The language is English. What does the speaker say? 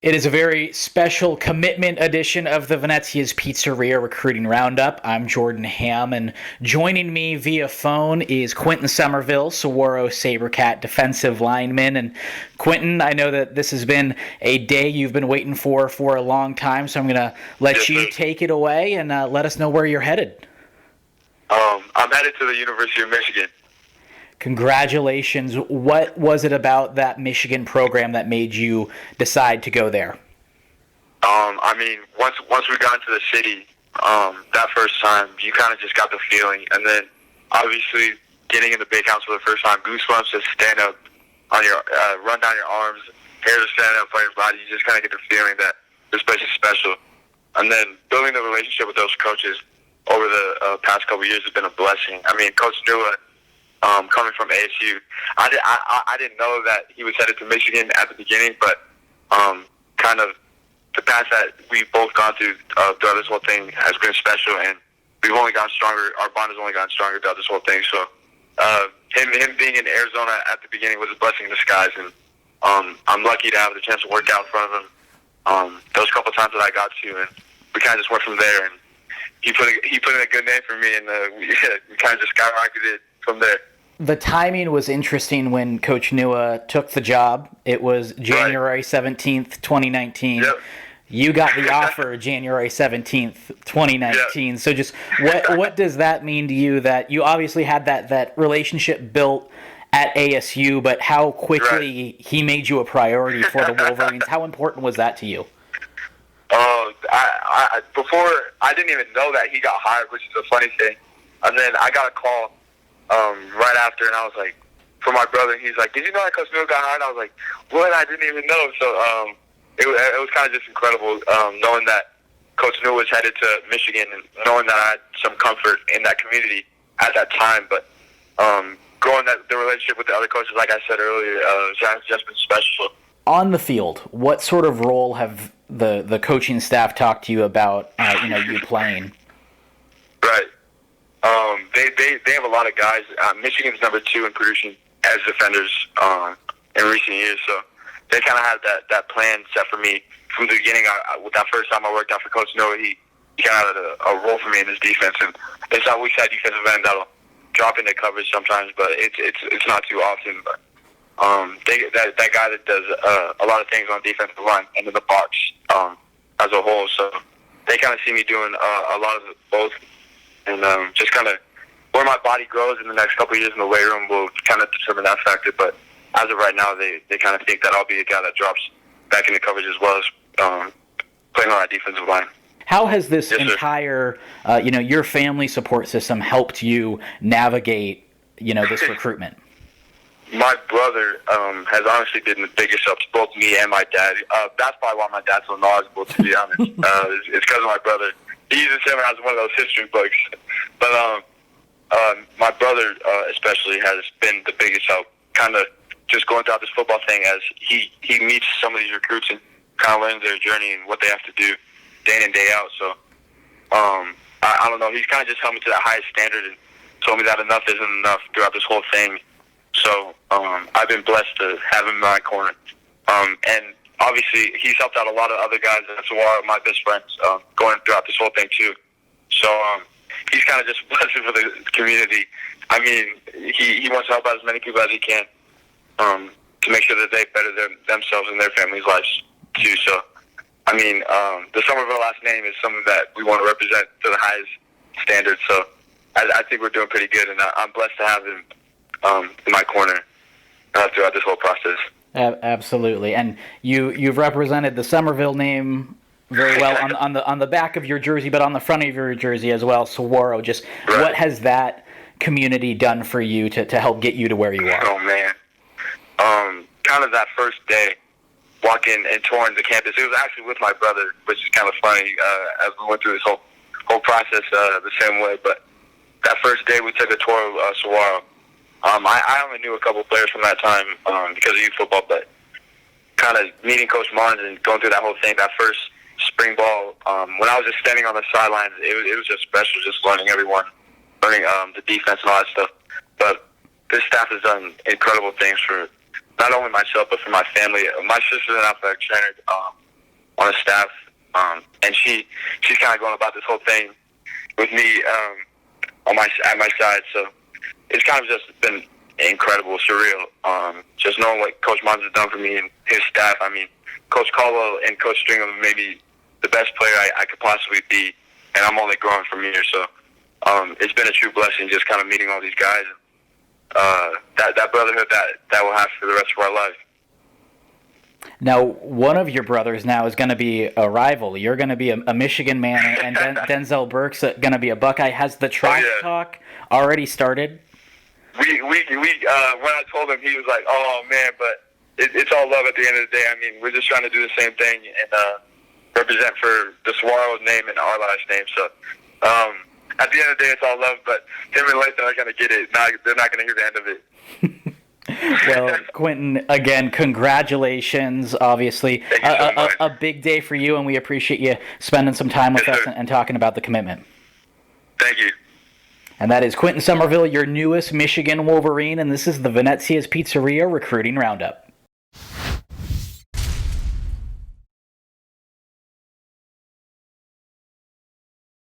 It is a very special commitment edition of the Venezia's Pizzeria Recruiting Roundup. I'm Jordan Ham, and joining me via phone is Quintin Somerville, Saguaro Sabercat defensive lineman. And Quintin, I know that this has been a day you've been waiting for a long time, so I'm going to let you take it away and let us know where you're headed. I'm headed to the University of Michigan. Congratulations. What was it about that Michigan program that made you decide to go there? Once we got into the city, that first time, you kind of just got the feeling. And then, obviously, getting in the big house for the first time, goosebumps just stand up on your, run down your arms, hair to stand up on your body. You just kind of get the feeling that this place is special. And then building the relationship with those coaches over the past couple of years has been a blessing. Coach Nua, coming from ASU, I didn't know that he was headed to Michigan at the beginning, but kind of the path that we've both gone through throughout this whole thing has been special, and we've only gotten stronger. Our bond has only gotten stronger throughout this whole thing. So him being in Arizona at the beginning was a blessing in disguise, and I'm lucky to have the chance to work out in front of him those couple times that I got to, and we kind of just went from there. And he put in a good name for me, and we kind of just skyrocketed from there. The timing was interesting when Coach Nua took the job. It was January 17th, 2019. Yep. You got the offer January 17th, 2019. Yep. So just what does that mean to you, that you obviously had that relationship built at ASU, but how quickly he made you a priority for the Wolverines? How important was that to you? Before, I didn't even know that he got hired, which is a funny thing. And then I got a call right after, and I was like, for my brother, and he's like, "Did you know that Coach Nua got hired?" I was like, "What? I didn't even know." So it was kind of just incredible knowing that Coach Nua was headed to Michigan, and knowing that I had some comfort in that community at that time. But growing the relationship with the other coaches, like I said earlier, has just been special. On the field, what sort of role have the coaching staff talked to you about? You playing. Right. They have a lot of guys. Michigan's number 2 in producing as defenders in recent years, so they kind of had that plan set for me from the beginning. With that first time I worked out for Coach Noah, he kind of had a role for me in his defense, and it's not weak side defensive end that'll drop into coverage sometimes, but it's not too often. But that guy that does a lot of things on the defensive line and in the box as a whole, so they kind of see me doing a lot of both. And just kind of where my body grows in the next couple of years in the weight room will kind of determine that factor. But as of right now, they kind of think that I'll be a guy that drops back into coverage as well as playing on that defensive line. How has this entire, your family support system helped you navigate, this recruitment? My brother has honestly been the biggest help to both me and my dad. That's probably why my dad's so knowledgeable, to be honest. It's because of my brother. He uses him as one of those history books. But my brother especially has been the biggest help, kind of just going throughout this football thing as he meets some of these recruits and kind of learns their journey and what they have to do day in and day out. So I don't know. He's kind of just held me to that highest standard and told me that enough isn't enough throughout this whole thing. So I've been blessed to have him in my corner. And obviously, he's helped out a lot of other guys that are my best friends going throughout this whole thing, too. So he's kind of just a blessing for the community. He wants to help out as many people as he can to make sure that they better themselves and their families' lives, too. So, the Somerville last name is something that we want to represent to the highest standard. So I think we're doing pretty good, and I'm blessed to have him in my corner throughout this whole process. Absolutely, and you've represented the Somerville name very well on the back of your jersey, but on the front of your jersey as well, Saguaro. Just right. What has that community done for you to help get you to where you are? Oh man, kind of that first day walking and touring the campus. It was actually with my brother, which is kind of funny as we went through this whole process the same way. But that first day we took a tour of Saguaro. I only knew a couple players from that time because of youth football, but kind of meeting Coach Mons and going through that whole thing, that first spring ball, when I was just standing on the sidelines, it was just special, just learning everyone, learning the defense and all that stuff. But this staff has done incredible things for not only myself, but for my family. My sister's an athletic trainer. on a staff, and she's kind of going about this whole thing with me at my side. So it's kind of just been incredible, surreal. Just knowing what Coach Mons has done for me and his staff. I mean, Coach Caldwell and Coach Stringham are maybe the best player I could possibly be, and I'm only growing from here. So it's been a true blessing just kind of meeting all these guys. That brotherhood that we'll have for the rest of our life. Now, one of your brothers now is going to be a rival. You're going to be a Michigan man, and Denzel Burke's going to be a Buckeye. Has the trash talk already started? We when I told him, he was like, "Oh man," but it's all love at the end of the day. I mean, we're just trying to do the same thing and represent for the Saguaro name and our last name. So at the end of the day, it's all love. But him and Lathan are going to get it. They're not going to hear the end of it. Well, Quintin, again, congratulations. Obviously, a big day for you, and we appreciate you spending some time with us and talking about the commitment. Thank you. And that is Quintin Somerville, your newest Michigan Wolverine, and this is the Venezia's Pizzeria Recruiting Roundup.